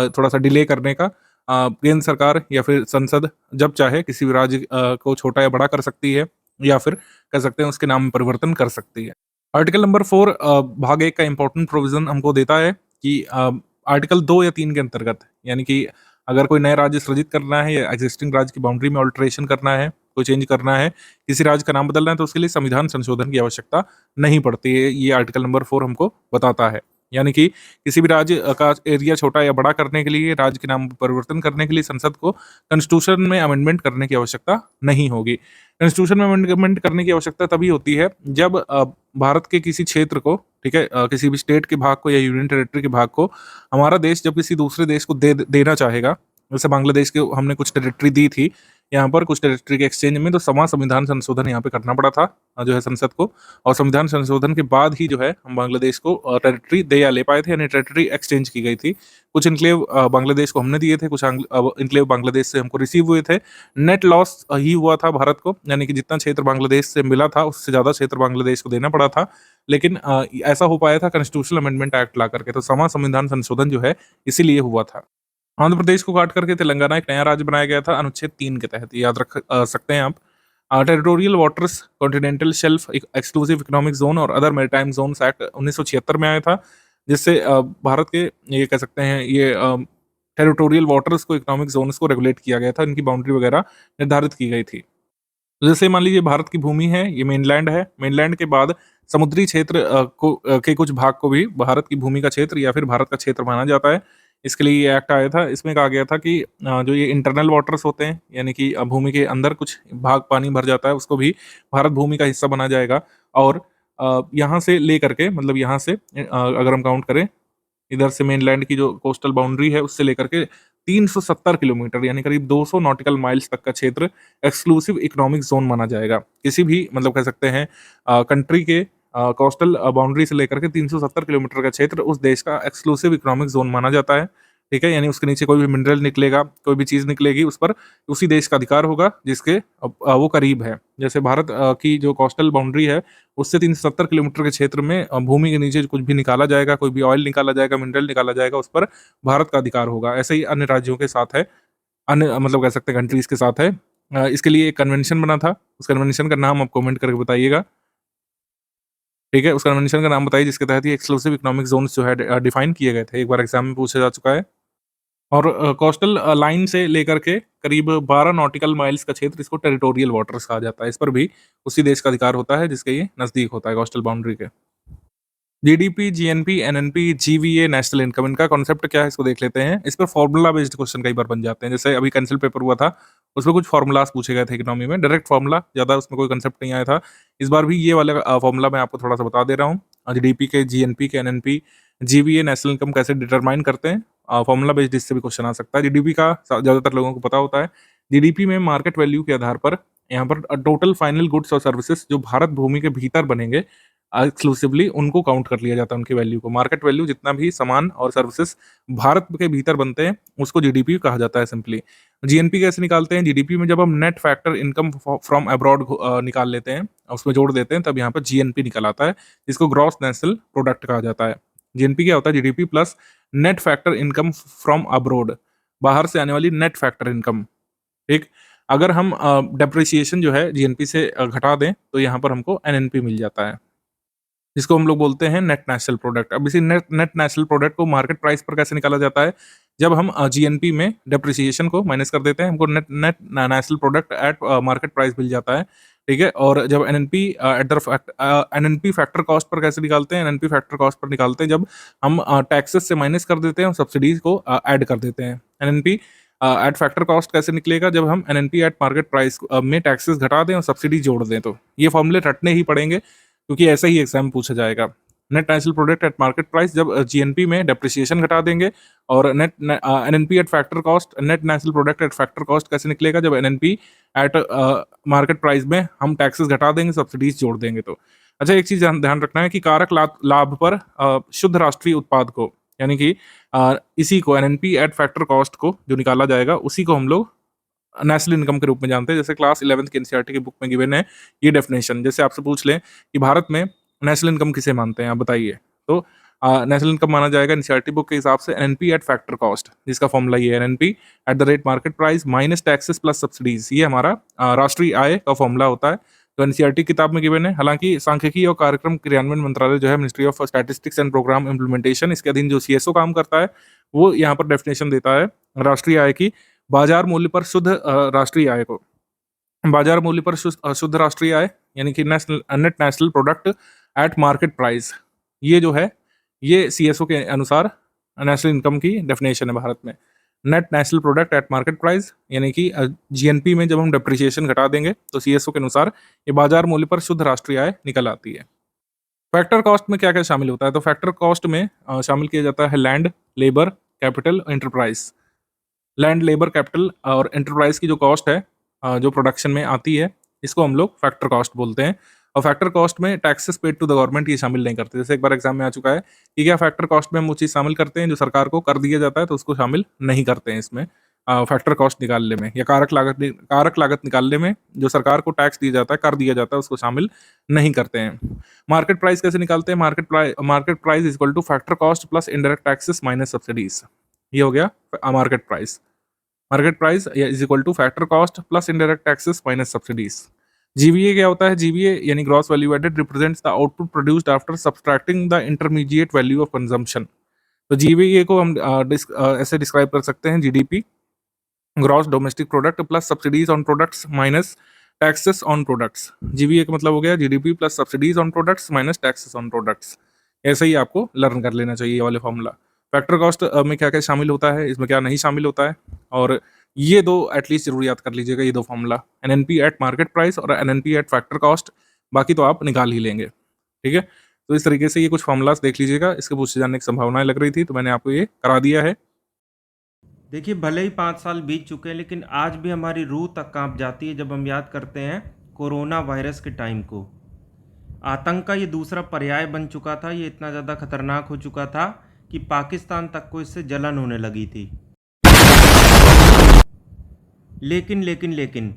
S2: थोड़ा-सा डिले करने का। केंद्र सरकार या फिर संसद जब चाहे किसी भी राज्य को छोटा या बड़ा कर सकती है या फिर कह सकते हैं उसके नाम में परिवर्तन कर सकती है। आर्टिकल नंबर 4 भाग 1 का इम्पोर्टेंट प्रोविज़न हमको देता है कि आर्टिकल 2 या 3 के अंतर्गत यानी कि अगर कोई नया राज्य सृजित करना है या एक्जिस्टिंग राज्य की बाउंड्री में अल्टरेशन करना है, कोई चेंज करना है, किसी राज्य का नाम बदलना है, तो उसके लिए संविधान संशोधन की आवश्यकता नहीं पड़ती है। ये आर्टिकल नंबर 4 हमको बताता है। यानी कि किसी भी राज्य का एरिया छोटा या बड़ा करने के लिए, राज्य के नाम में परिवर्तन करने के लिए संसद को कॉन्स्टिट्यूशन में अमेंडमेंट करने की आवश्यकता नहीं होगी। कॉन्स्टिट्यूशन में अमेंडमेंट करने की आवश्यकता तभी होती है जब भारत के किसी क्षेत्र को, ठीक है, किसी भी स्टेट के भाग को या यूनियन टेरिटरी के भाग को हमारा देश जब किसी दूसरे देश को देना चाहेगा। जैसे बांग्लादेश के हमने कुछ टेरिटरी दी थी यहाँ पर कुछ टेरिटरी के एक्सचेंज में, तो संविधान संशोधन यहाँ पे करना पड़ा था जो है संसद को। और संविधान संशोधन के बाद ही जो है हम बांग्लादेश को टेरिटरी दे या ले पाए थे, यानी टेरिटरी एक्सचेंज की गई थी। कुछ इनक्लेव बांग्लादेश को हमने दिए थे, कुछ इनक्लेव बांग्लादेश से हमको रिसीव हुए थे। नेट लॉस ही हुआ था भारत को, यानी कि जितना क्षेत्र बांग्लादेश से मिला था उससे ज़्यादा क्षेत्र बांग्लादेश को देना पड़ा था। लेकिन ऐसा हो पाया था कॉन्स्टिट्यूशनल अमेंडमेंट एक्ट ला करके, तो संविधान संशोधन जो है इसीलिए हुआ था। आंध्र प्रदेश को काट करके तेलंगाना एक नया राज्य बनाया गया था अनुच्छेद 3 के तहत, याद रख सकते हैं आप। Territorial waters, continental shelf, exclusive economic zone और अदर मैरीटाइम जोन्स एक्ट 1976 में आया था, जिससे भारत के ये कह सकते हैं ये टेरिटोरियल वाटर्स को, इकोनॉमिक जोन्स को रेगुलेट किया गया था, इनकी बाउंड्री वगैरह निर्धारित की गई थी। तो जैसे मान लीजिए भारत की भूमि है, ये मेनलैंड है, मेनलैंड के बाद समुद्री क्षेत्र के कुछ भाग को भी भारत की भूमि का क्षेत्र या फिर भारत का क्षेत्र माना जाता है। इसके लिए ये एक्ट आया था। इसमें कहा गया था कि जो ये इंटरनल वाटर्स होते हैं, यानी कि भूमि के अंदर कुछ भाग पानी भर जाता है, उसको भी भारत भूमि का हिस्सा बना जाएगा। और यहाँ से ले करके, मतलब यहाँ से अगर हम काउंट करें इधर से मेनलैंड की जो कोस्टल बाउंड्री है उससे लेकर के 370 किलोमीटर यानी करीब 200 नॉटिकल माइल्स तक का क्षेत्र एक्सक्लूसिव इकोनॉमिक जोन माना जाएगा। किसी भी मतलब कह सकते हैं कंट्री के कोस्टल बाउंड्री से लेकर के 370 किलोमीटर का क्षेत्र उस देश का एक्सक्लूसिव इकोनॉमिक जोन माना जाता है। ठीक है, यानी उसके नीचे कोई भी मिनरल निकलेगा, कोई भी चीज़ निकलेगी, उस पर उसी देश का अधिकार होगा जिसके वो करीब है। जैसे भारत की जो कोस्टल बाउंड्री है, उससे 370 किलोमीटर के क्षेत्र में भूमि के नीचे कुछ भी निकाला जाएगा, कोई भी ऑयल निकाला जाएगा, मिनरल निकाला जाएगा, उस पर भारत का अधिकार होगा। ऐसे ही अन्य राज्यों के साथ है, अन्य मतलब कह सकते हैं कंट्रीज़ के साथ है। इसके लिए एक कन्वेंशन बना था, उस कन्वेंशन का नाम आप कमेंट करके बताइएगा। ठीक है, उस कन्वेंशन का नाम बताइए जिसके तहत ये एक्सक्लूसिव इकोनॉमिक ज़ोन्स जो है डिफाइन किए गए थे। एक बार एग्ज़ाम में पूछा जा चुका है। और कोस्टल लाइन से लेकर के करीब 12 नॉटिकल माइल्स का क्षेत्र इसको टेरिटोरियल वाटर्स कहा जाता है। इस पर भी उसी देश का अधिकार होता है जिसके ये नज़दीक होता है कोस्टल बाउंड्री के। GDP, GNP, NNP, GVA, national income, इनका कॉन्सेप्ट क्या है इसको देख लेते हैं। इस पर फॉर्मूला बेस्ड क्वेश्चन कई बार बन जाते हैं। जैसे अभी कैंसिल पेपर हुआ था, उसमें कुछ फॉर्मूलाज पूछे गए थे इकोनॉमी में, डायरेक्ट फॉर्मूला, ज़्यादा उसमें कोई कंसेप्ट नहीं आया था। इस बार भी ये वाला फॉर्मूला मैं आपको थोड़ा सा बता दे रहा हूँ। जीडीपी के, जीएनपी के, एनएनपी, जीवीए, नेशनल इनकम कैसे डिटरमाइन करते हैं। फॉर्मूला बेस्ड इससे भी क्वेश्चन आ सकता है। जीडीपी का ज़्यादातर लोगों को पता होता है। जीडीपी में मार्केट वैल्यू के आधार पर यहाँ पर टोटल फाइनल गुड्स और सर्विसेज जो भारत भूमि के भीतर बनेंगे एक्सक्लूसिवली उनको काउंट कर लिया जाता है, उनकी वैल्यू को। मार्केट वैल्यू जितना भी सामान और सर्विसेज भारत के भीतर बनते हैं उसको जीडीपी कहा जाता है सिंपली। जीएनपी कैसे निकालते हैं? जीडीपी में जब हम net factor income from abroad निकाल लेते हैं, उसमें जोड़ देते हैं, तब यहाँ पर जीएनपी निकल आता है, जिसको ग्रॉस नेशनल प्रोडक्ट कहा जाता है। जीएनपी क्या होता है? GDP plus net factor income from abroad, बाहर से आने वाली नेट फैक्टर इनकम। ठीक, अगर हम डेप्रिसिएशन जो है जीएनपी से घटा दें तो यहाँ पर हमको एनएनपी मिल जाता है, जिसको हम लोग बोलते हैं नेट नेशनल प्रोडक्ट। अब इसी नेट नेट नेशनल प्रोडक्ट को मार्केट प्राइस पर कैसे निकाला जाता है? जब हम जीएनपी में डेप्रिसिएशन को माइनस कर देते हैं, हमको net net national product at market price मिल जाता है। ठीक है, और जब NNP at the NNP factor cost पर कैसे निकालते हैं? एनएनपी फैक्टर कॉस्ट पर निकालते हैं जब हम टैक्सेस से माइनस कर देते हैं और सब्सिडीज को ऐड कर देते हैं। एनएनपी एट फैक्टर कॉस्ट कैसे निकलेगा? जब हम एनएनपी एट मार्केट प्राइस में टैक्सेस घटा दें और सब्सिडी जोड़ दें। तो ये फॉर्मूले रटने ही पड़ेंगे क्योंकि ऐसा ही एग्जाम पूछा जाएगा। Net national product at market price जब जीएनपी में डेप्रिसिएशन घटा देंगे, और net NNP eight factor cost, net national product eight factor cost कैसे निकलेगा? जब एनएनपी एट मार्केट प्राइस में हम टैक्सेस घटा देंगे, सब्सिडीज जोड़ देंगे। तो अच्छा, एक चीज ध्यान रखना है कि कारक लाभ पर शुद्ध राष्ट्रीय उत्पाद को, यानी कि इसी को एनएनपी एट फैक्टर कॉस्ट को जो निकाला जाएगा उसी को हम लोग नेशनल इनकम के रूप में जानते हैं। जैसे क्लास 11th की एनसीईआरटी की बुक में गिवन है ये डेफिनेशन। जैसे आपसे पूछ लें कि भारत में नेशनल इनकम किसे मानते हैं, आप बताइए, तो नेशनल इनकम माना जाएगा एनसीईआरटी बुक के हिसाब से एनएनपी एट फैक्टर कॉस्ट, जिसका फॉर्मूला ये है NNP at the rate market price minus taxes plus subsidies. ये हमारा राष्ट्रीय आय का फॉर्मूला होता है, तो एनसीईआरटी किताब में गिवन है। हालांकि सांख्यिकी और कार्यक्रम क्रियान्वयन मंत्रालय जो है, Ministry of Statistics and Programme Implementation, इसके अधीन जो सीएसओ काम करता है, वो यहाँ पर डेफिनेशन देता है राष्ट्रीय आय की। बाजार मूल्य पर शुद्ध राष्ट्रीय आय को, बाजार मूल्य पर शुद्ध राष्ट्रीय आय यानी कि net national product at market price, ये जो है ये सीएसओ के अनुसार नेशनल इनकम की डेफिनेशन है भारत में। Net national product at market price यानी कि जीएनपी में जब हम डेप्रिसिएशन घटा देंगे तो सीएसओ के अनुसार ये बाजार मूल्य पर शुद्ध राष्ट्रीय आय निकल आती है। फैक्टर कॉस्ट में क्या क्या शामिल होता है? तो फैक्टर कॉस्ट में शामिल किया जाता है land, labour, capital, enterprise. Land, labour, capital और एंटरप्राइज की जो कॉस्ट है जो प्रोडक्शन में आती है, इसको हम लोग फैक्टर कॉस्ट बोलते हैं। और फैक्टर कॉस्ट में taxes paid to the government ये शामिल नहीं करते। जैसे एक बार एग्जाम में आ चुका है कि क्या फैक्टर कॉस्ट में हम वो चीज़ शामिल करते हैं जो सरकार को कर दिया जाता है, तो उसको शामिल नहीं करते हैं इसमें फैक्टर कॉस्ट निकालने में, या कारक लागत निकालने में जो सरकार को टैक्स दिया जाता है, कर दिया जाता है, उसको शामिल नहीं करते हैं। मार्केट प्राइस कैसे निकालते हैं? Market price equal to factor cost plus indirect taxes minus subsidies. ये हो गया market price. Market price is equal to factor cost plus indirect taxes minus subsidies. GVA क्या होता है? जीवीए यानी gross value added represents the output produced after subtracting the intermediate value of consumption. तो GVA को हम ऐसे describe कर सकते हैं, GDP gross domestic product plus subsidies on products minus taxes on products. GVA का मतलब हो गया GDP plus subsidies on products minus taxes on products. ऐसे ही आपको लर्न कर लेना चाहिए ये वाले फॉर्मूला। फैक्टर कॉस्ट में क्या क्या शामिल होता है, इसमें क्या नहीं शामिल होता है, और ये दो एटलीस्ट जरूर याद कर लीजिएगा, ये दो formula, NNP eight market price और एनएनपी एट फैक्टर कॉस्ट। बाकी तो आप निकाल ही लेंगे। ठीक है, तो इस तरीके से ये कुछ फॉर्मूलाज देख लीजिएगा, इसके पूछे जाने की संभावनाएं लग रही थी, तो मैंने आपको ये करा दिया है।
S3: देखिए, भले ही 5 साल बीत चुके हैं, लेकिन आज भी हमारी रूह तक कांप जाती है जब हम याद करते हैं कोरोना वायरस के टाइम को। आतंक का ये दूसरा पर्याय बन चुका था। ये इतना ज़्यादा खतरनाक हो चुका था कि पाकिस्तान तक को इससे जलन होने लगी थी। लेकिन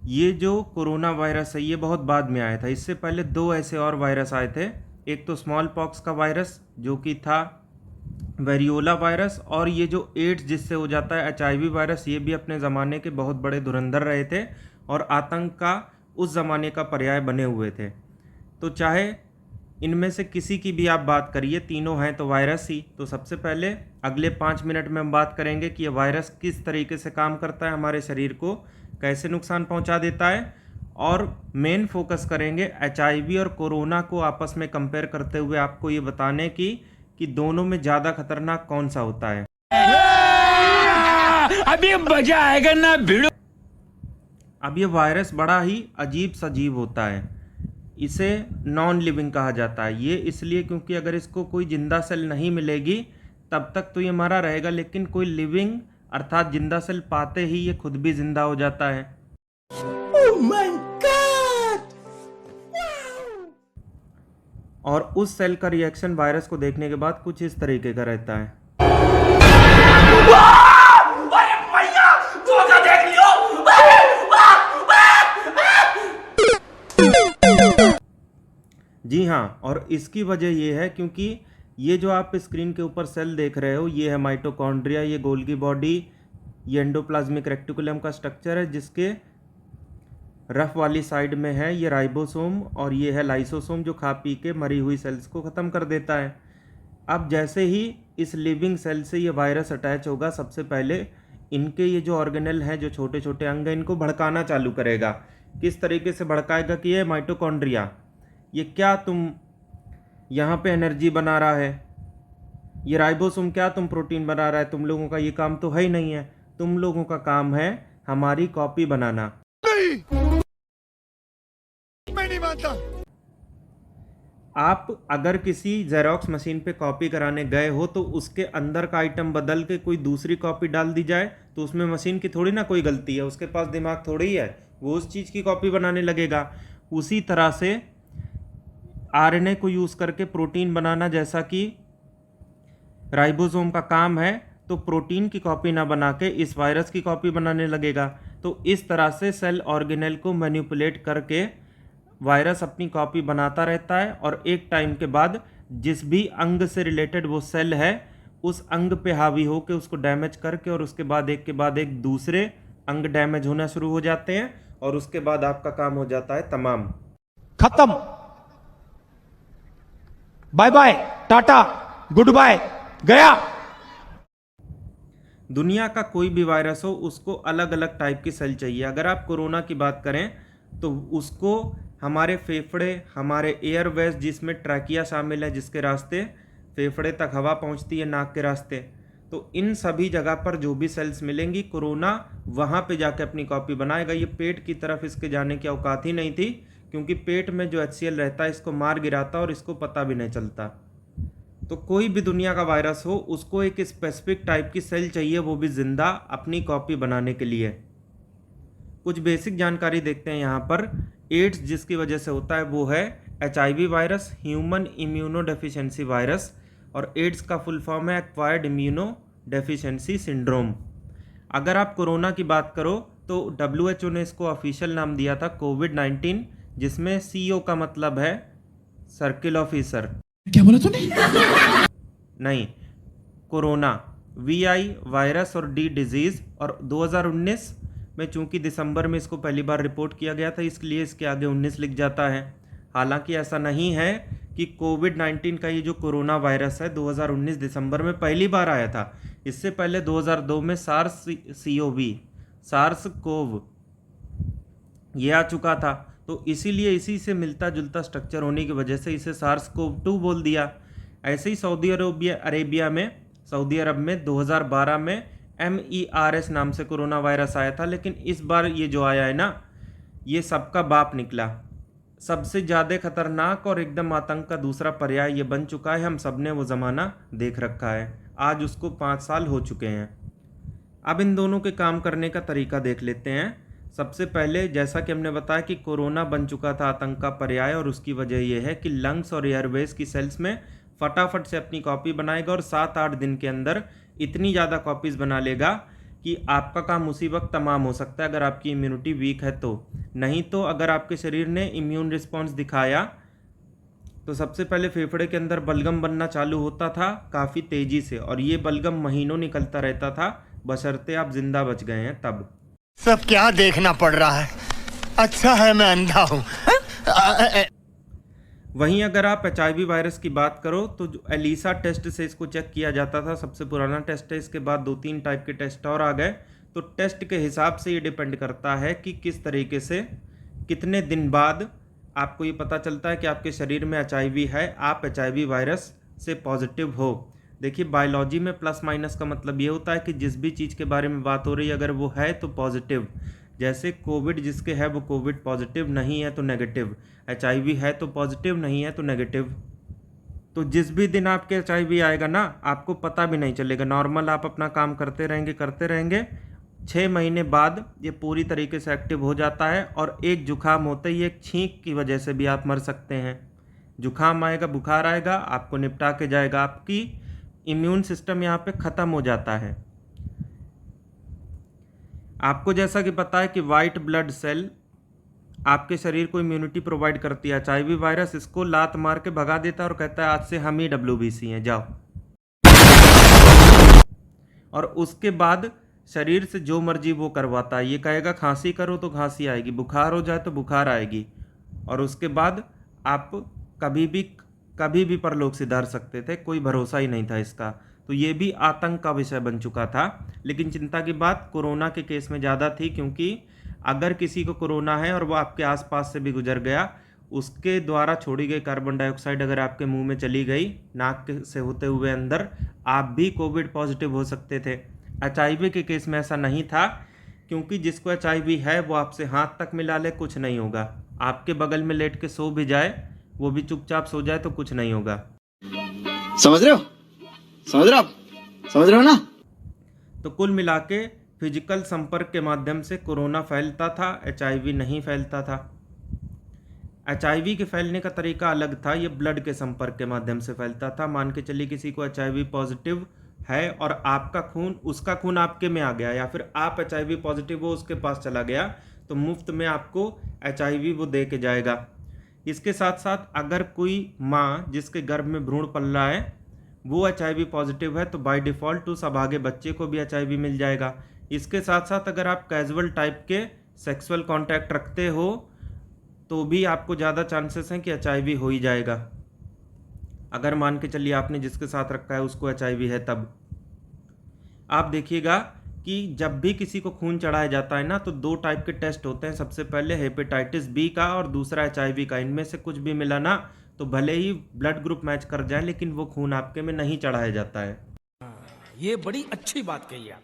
S3: ये जो कोरोना वायरस है ये बहुत बाद में आया था। इससे पहले 2 ऐसे और वायरस आए थे। एक तो स्मॉल पॉक्स का वायरस जो कि था वेरियोला वायरस, और ये जो एड्स जिससे हो जाता है HIV वायरस, ये भी अपने ज़माने के बहुत बड़े धुरंधर रहे थे और आतंक का उस ज़माने का पर्याय बने हुए थे। तो चाहे इनमें से किसी की भी आप बात करिए, तीनों हैं तो वायरस ही। तो सबसे पहले अगले 5 मिनट में हम बात करेंगे कि ये वायरस किस तरीके से काम करता है, हमारे शरीर को कैसे नुकसान पहुंचा देता है, और मेन फोकस करेंगे HIV और कोरोना को आपस में कंपेयर करते हुए आपको ये बताने की कि दोनों में ज़्यादा खतरनाक कौन सा होता है।
S4: अभी मजा आएगा ना भिड़ो।
S3: अब ये वायरस बड़ा ही अजीब सजीव होता है। इसे नॉन लिविंग कहा जाता है। ये इसलिए क्योंकि अगर इसको कोई जिंदा सेल नहीं मिलेगी तब तक तो ये मरा रहेगा, लेकिन कोई लिविंग अर्थात जिंदा सेल पाते ही ये खुद भी जिंदा हो जाता है।
S4: Oh my God!
S3: और उस सेल का रिएक्शन वायरस को देखने के बाद कुछ इस तरीके का रहता है। जी हाँ, और इसकी वजह ये है क्योंकि ये जो आप स्क्रीन के ऊपर सेल देख रहे हो ये है माइटोकॉन्ड्रिया, ये गोल्गी बॉडी, ये एंडोप्लाज्मिक रेक्टिकुलम का स्ट्रक्चर है जिसके रफ वाली साइड में है ये राइबोसोम, और ये है लाइसोसोम जो खा पी के मरी हुई सेल्स को ख़त्म कर देता है। अब जैसे ही इस लिविंग सेल से ये वायरस अटैच होगा, सबसे पहले इनके ये जो ऑर्गेनल हैं, जो छोटे छोटे अंग हैं, इनको भड़काना चालू करेगा। किस तरीके से भड़काएगा कि ये माइटोकॉन्ड्रिया, ये क्या तुम यहाँ पे एनर्जी बना रहा है, ये राइबोसोम क्या तुम प्रोटीन बना रहा है, तुम लोगों का ये काम तो है ही नहीं है, तुम लोगों का काम है हमारी कॉपी बनाना।
S4: मैं नहीं मानता।
S3: आप अगर किसी जेरोक्स मशीन पे कॉपी कराने गए हो तो उसके अंदर का आइटम बदल के कोई दूसरी कॉपी डाल दी जाए तो उसमें मशीन की थोड़ी ना कोई गलती है, उसके पास दिमाग थोड़ी ही है, वो उस चीज़ की कॉपी बनाने लगेगा। उसी तरह से RNA को यूज़ करके प्रोटीन बनाना, जैसा कि राइबोसोम का काम है, तो प्रोटीन की कॉपी ना बना के इस वायरस की कॉपी बनाने लगेगा। तो इस तरह से सेल ऑर्गेनेल को मैनिपुलेट करके वायरस अपनी कॉपी बनाता रहता है, और एक टाइम के बाद जिस भी अंग से रिलेटेड वो सेल है उस अंग पे हावी होकर उसको डैमेज करके, और उसके बाद एक के बाद एक दूसरे अंग डैमेज होना शुरू हो जाते हैं, और उसके बाद आपका काम हो जाता है तमाम।
S4: खत्म। Bye bye, tata, good bye, गया।
S3: दुनिया का कोई भी वायरस हो उसको अलग अलग टाइप की सेल चाहिए। अगर आप कोरोना की बात करें तो उसको हमारे फेफड़े, हमारे एयरवेज जिसमें ट्रैकिया शामिल है, जिसके रास्ते फेफड़े तक हवा पहुंचती है नाक के रास्ते, तो इन सभी जगह पर जो भी सेल्स मिलेंगी कोरोना वहां पे जाके अपनी कॉपी बनाएगा। ये पेट की तरफ इसके जाने की औकात ही नहीं थी, क्योंकि पेट में जो HCl रहता है इसको मार गिराता और इसको पता भी नहीं चलता। तो कोई भी दुनिया का वायरस हो उसको एक स्पेसिफिक टाइप की सेल चाहिए, वो भी जिंदा, अपनी कॉपी बनाने के लिए। कुछ बेसिक जानकारी देखते हैं यहाँ पर। एड्स जिसकी वजह से होता है वो है HIV virus, human immuno deficiency virus, और एड्स का फुल फॉर्म है एक्वायर्ड इम्यूनो डेफिशिएंसी सिंड्रोम। अगर आप कोरोना की बात करो तो WHO ने इसको ऑफिशियल नाम दिया था कोविड-19, जिसमें CO का मतलब है सर्किल ऑफिसर।
S4: क्या बोला तूने?
S3: नहीं, कोरोना, VI वायरस और D डिजीज़। और 2019 में चूंकि दिसंबर में इसको पहली बार रिपोर्ट किया गया था इसलिए इसके आगे 19 लिख जाता है। हालांकि ऐसा नहीं है कि कोविड-19 का ये जो कोरोना वायरस है 2019 दिसंबर में पहली बार आया था। इससे पहले 2002 में सार्स कोव ये आ चुका था, तो इसीलिए इसी से मिलता जुलता स्ट्रक्चर होने की वजह से इसे SARS-CoV-2 बोल दिया। ऐसे ही सऊदी अरब में 2012 में MERS नाम से कोरोना वायरस आया था, लेकिन इस बार ये जो आया है ना, ये सबका बाप निकला। सबसे ज़्यादा खतरनाक और एकदम आतंक का दूसरा पर्याय ये बन चुका है। हम सब ने वो ज़माना देख रखा है। आज उसको 5 साल हो चुके हैं। अब इन दोनों के काम करने का तरीका देख लेते हैं। सबसे पहले जैसा कि हमने बताया कि कोरोना बन चुका था आतंक का पर्याय, और उसकी वजह यह है कि लंग्स और एयरवेज की सेल्स में फटाफट से अपनी कॉपी बनाएगा और 7-8 दिन के अंदर इतनी ज़्यादा कॉपीज़ बना लेगा कि आपका काम उसी वक्त तमाम हो सकता है अगर आपकी इम्यूनिटी वीक है तो। नहीं तो अगर आपके शरीर ने इम्यून रिस्पॉन्स दिखाया तो सबसे पहले फेफड़े के अंदर बलगम बनना चालू होता था काफ़ी तेज़ी से, और ये बलगम महीनों निकलता रहता था, बशर्ते आप जिंदा बच गए हैं तब।
S5: सब क्या देखना पड़ रहा है? अच्छा है मैं अंधा हूँ।
S3: वहीं अगर आप HIV वायरस की बात करो तो जो एलिसा टेस्ट से इसको चेक किया जाता था, सबसे पुराना टेस्ट है। इसके बाद 2-3 टाइप के टेस्ट और आ गए। तो टेस्ट के हिसाब से ये डिपेंड करता है कि किस तरीके से कितने दिन बाद आपको ये पता चलता है कि आपके शरीर में HIV है, आप HIV वायरस से पॉजिटिव हो। देखिए, बायोलॉजी में प्लस माइनस का मतलब ये होता है कि जिस भी चीज़ के बारे में बात हो रही है अगर वो है तो पॉजिटिव। जैसे कोविड जिसके है वो कोविड पॉजिटिव, नहीं है तो नेगेटिव। HIV है तो पॉजिटिव, नहीं है तो नेगेटिव। तो जिस भी दिन आपके HIV आएगा ना, आपको पता भी नहीं चलेगा। नॉर्मल आप अपना काम करते रहेंगे 6 महीने बाद ये पूरी तरीके से एक्टिव हो जाता है। और एक जुकाम होते ही, एक छींक की वजह से भी आप मर सकते हैं। जुकाम आएगा, बुखार आएगा, आपको निपटा के जाएगा। आपकी इम्यून सिस्टम यहाँ पे ख़त्म हो जाता है। आपको जैसा कि पता है कि वाइट ब्लड सेल आपके शरीर को इम्यूनिटी प्रोवाइड करती है। HIV वायरस इसको लात मार के भगा देता है और कहता है आज से हम ही WBC हैं, जाओ। और उसके बाद शरीर से जो मर्जी वो करवाता है। ये कहेगा खांसी करो तो खांसी आएगी, बुखार हो जाए तो बुखार आएगी, और उसके बाद आप कभी भी परलोक सिधार सकते थे। कोई भरोसा ही नहीं था इसका। तो ये भी आतंक का विषय बन चुका था। लेकिन चिंता की बात कोरोना के केस में ज़्यादा थी, क्योंकि अगर किसी को कोरोना है और वो आपके आसपास से भी गुजर गया, उसके द्वारा छोड़ी गई कार्बन डाइऑक्साइड अगर आपके मुंह में चली गई नाक से होते हुए अंदर, आप भी कोविड पॉजिटिव हो सकते थे। HIV के केस में ऐसा नहीं था, क्योंकि जिसको HIV है वो आपसे हाथ तक मिला ले कुछ नहीं होगा। आपके बगल में लेट के सो भी जाए, वो भी चुपचाप सो जाए तो कुछ नहीं होगा।
S6: समझ रहे हो ना?
S3: तो कुल मिला के फिजिकल संपर्क के माध्यम से कोरोना फैलता था, HIV नहीं फैलता था। HIV के फैलने का तरीका अलग था, ये ब्लड के संपर्क के माध्यम से फैलता था। मान के चलिए किसी को HIV पॉजिटिव है और आपका खून, उसका खून आपके में आ गया, या फिर आप HIV पॉजिटिव हो उसके पास चला गया, तो मुफ्त में आपको HIV वो दे के जाएगा। इसके साथ साथ अगर कोई माँ जिसके गर्भ में भ्रूण पल रहा है वो HIV पॉजिटिव है, तो बाय डिफ़ॉल्ट उस अभागे बच्चे को भी HIV मिल जाएगा। इसके साथ साथ अगर आप कैजुअल टाइप के सेक्सुअल कांटेक्ट रखते हो तो भी आपको ज़्यादा चांसेस हैं कि HIV हो ही जाएगा। अगर मान के चलिए आपने जिसके साथ रखा है उसको HIV है तब। आप देखिएगा कि जब भी किसी को खून चढ़ाया जाता है ना, तो 2 टाइप के टेस्ट होते हैं। सबसे पहले हेपेटाइटिस B का और दूसरा HIV का। इनमें से कुछ भी मिला ना तो भले ही ब्लड ग्रुप मैच कर जाए, लेकिन वो खून आपके में नहीं चढ़ाया जाता है।
S4: ये बड़ी अच्छी बात कही आप।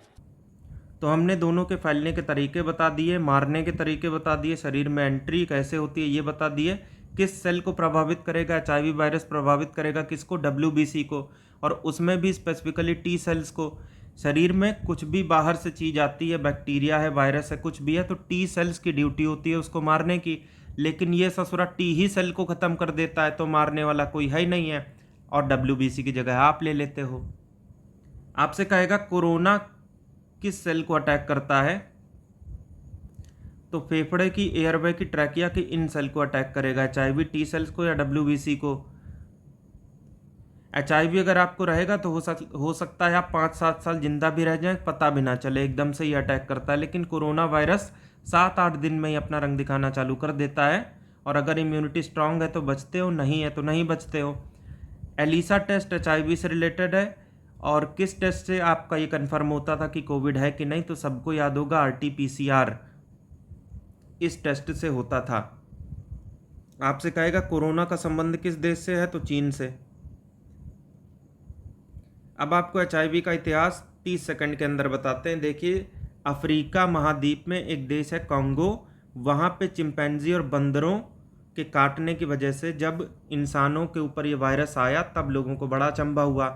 S3: तो हमने दोनों के फैलने के तरीके बता दिए, मारने के तरीके बता दिए, शरीर में एंट्री कैसे होती है ये बता दिए, किस सेल को प्रभावित करेगा HIV वायरस, प्रभावित करेगा किसको, WBC को, और उसमें भी स्पेसिफिकली T सेल्स को। शरीर में कुछ भी बाहर से चीज़ आती है, बैक्टीरिया है, वायरस है, कुछ भी है, तो T सेल्स की ड्यूटी होती है उसको मारने की। लेकिन ये ससुरा T ही सेल को ख़त्म कर देता है, तो मारने वाला कोई है ही नहीं है, और WBC की जगह आप ले लेते हो। आपसे कहेगा कोरोना किस सेल को अटैक करता है, तो फेफड़े की, एयरवे की, ट्रैकिया की इन सेल को अटैक करेगा। HIV T सेल्स को या WBC को। HIV अगर आपको रहेगा तो हो सकता है आप 5-7 साल जिंदा भी रह जाएं, पता भी ना चले, एकदम से ही अटैक करता है। लेकिन कोरोना वायरस 7-8 दिन में ही अपना रंग दिखाना चालू कर देता है, और अगर इम्यूनिटी स्ट्रांग है तो बचते हो, नहीं है तो नहीं बचते हो। एलिसा टेस्ट HIV से रिलेटेड है, और किस टेस्ट से आपका ये कन्फर्म होता था कि कोविड है कि नहीं, तो सबको याद होगा RT-PCR, इस टेस्ट से होता था। आपसे कहेगा कोरोना का संबंध किस देश से है, तो चीन से। अब आपको HIV का इतिहास 30 सेकंड के अंदर बताते हैं। देखिए, अफ्रीका महाद्वीप में एक देश है कॉन्गो, वहाँ पे चिंपैंजी और बंदरों के काटने की वजह से जब इंसानों के ऊपर ये वायरस आया तब लोगों को बड़ा अचंभा हुआ।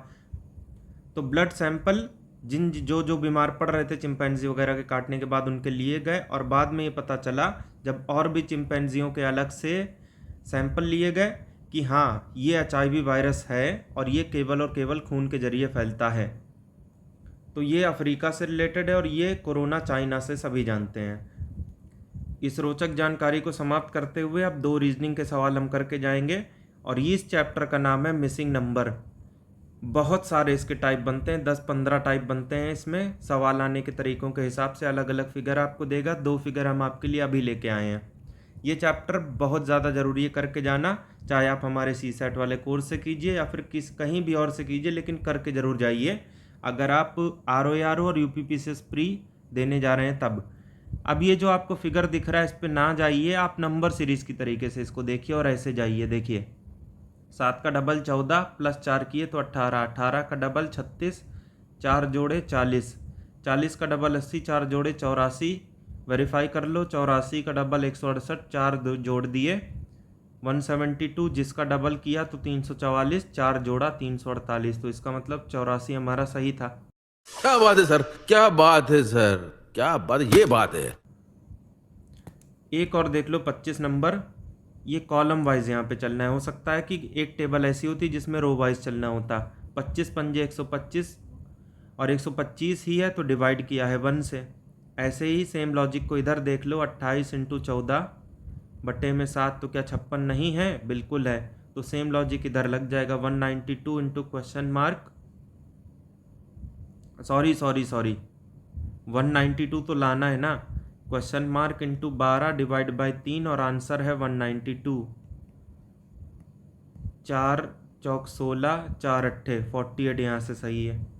S3: तो ब्लड सैंपल जिन जो बीमार पड़ रहे थे चिंपैंजी वगैरह के काटने के बाद उनके लिए गए, और बाद में ये पता चला जब और भी चिंपैंजियों के अलग से सैंपल लिए गए कि हाँ ये HIV वायरस है और ये केवल और केवल खून के जरिए फैलता है। तो ये अफ्रीका से रिलेटेड है और ये कोरोना चाइना से सभी जानते हैं। इस रोचक जानकारी को समाप्त करते हुए अब 2 रीजनिंग के सवाल हम करके जाएंगे, और इस चैप्टर का नाम है मिसिंग नंबर। बहुत सारे इसके टाइप बनते हैं, 10-15 टाइप बनते हैं। इसमें सवाल आने के तरीकों के हिसाब से अलग अलग फिगर आपको देगा। 2 फिगर हम आपके लिए अभी लेके आए हैं। ये चैप्टर बहुत ज़्यादा ज़रूरी है करके जाना, चाहे आप हमारे CSAT वाले कोर्स से कीजिए या फिर कहीं भी और से कीजिए, लेकिन करके ज़रूर जाइए अगर आप ROARO और UPPCS प्री देने जा रहे हैं तब। अब ये जो आपको फिगर दिख रहा है इस पे ना जाइए, आप नंबर सीरीज़ की तरीके से इसको देखिए और ऐसे जाइए। देखिए 7 का डबल 14 प्लस 4 किए तो 18, 18 का डबल 36, 4 जोड़े 40, 40 का डबल 80, 4 जोड़े 84, वेरीफाई कर लो। 84 का डबल 168, 4 जोड़ दिए 172, जिसका डबल किया तो 344, 4 जोड़ा 348। तो इसका मतलब 84 हमारा सही था।
S7: क्या बात है सर, क्या बात है सर, क्या बात, ये बात है।
S3: एक और देख लो 25 नंबर, ये कॉलम वाइज यहाँ पे चलना है। हो सकता है कि एक टेबल ऐसी होती जिसमें रो वाइज चलना होता। 25 पंजे 125 और 125 ही है तो डिवाइड किया है 1 से। ऐसे ही सेम लॉजिक को इधर देख लो, 28 × 14 बटे में 7, तो क्या 56 नहीं है? बिल्कुल है। तो सेम लॉजिक इधर लग जाएगा। 192 इंटू क्वेश्चन मार्क, सॉरी 192 तो लाना है ना, question mark into 12 divide by 3 और आंसर है 192। 4 चौक 16, 4 अट्ठे 48 यहाँ से सही है।